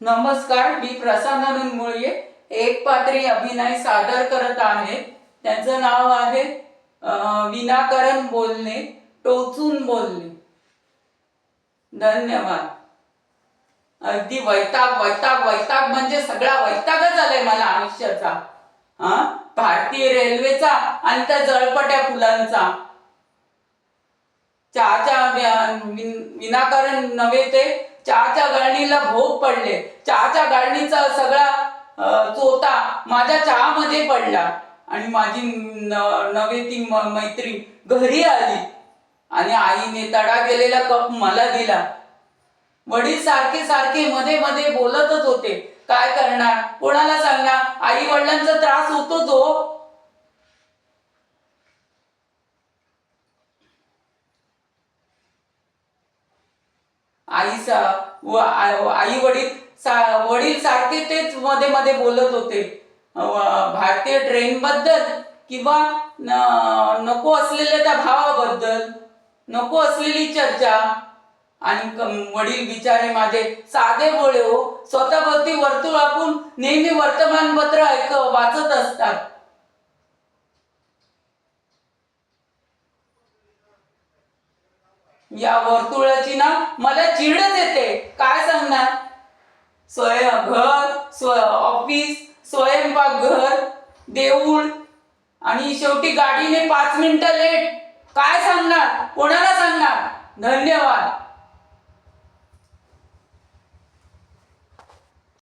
नमस्कार, मी प्रसन्न मुळये एक पात्री अभिनय सादर करत आहे. त्यांचं नाव आहे विनाकारण बोलणे, टोचून बोलणे. धन्यवाद. अगदी वैताग वैताग वैताग म्हणजे सगळा वैतागच आलाय मला आयुष्याचा. भारतीय रेल्वेचा आणि त्या जळपट्या फुलांचा. चहाच्या विनाकारण नव्हे ते चहाच्या गाळणीला भोग पडले. चहाच्या गाळणीचा सगळा चोथा माझ्या चहामध्ये पडला आणि माझी नवे ती मैत्रीण घरी आली आणि आईने तडा गेलेला कप मला दिला. वडील सारखे सारखे मध्ये मध्ये बोलतच होते. काय करणार, कोणाला सांगणार, आई वडिलांचा त्रास होतो जो. आई वडील सारखे तेच मध्ये मध्ये बोलत होते भारतीय ट्रेन बद्दल किंवा नको असलेल्या त्या भावाबद्दल, नको असलेली चर्चा. आणि वडील बिचारे माझे साधे बोळे हो, स्वतःभोवती वर्तुळ आखून नेहमी वर्तमानपत्र वाचत असतात. या वर्तुळाची ना मला चिडच येते. काय सांगणार, ऑफिस, स्वयंपाकघर, देऊळ आणि शेवटी गाडीने 5 मिनिटं लेट. काय सांगणार, कोणाला सांगणार. धन्यवाद.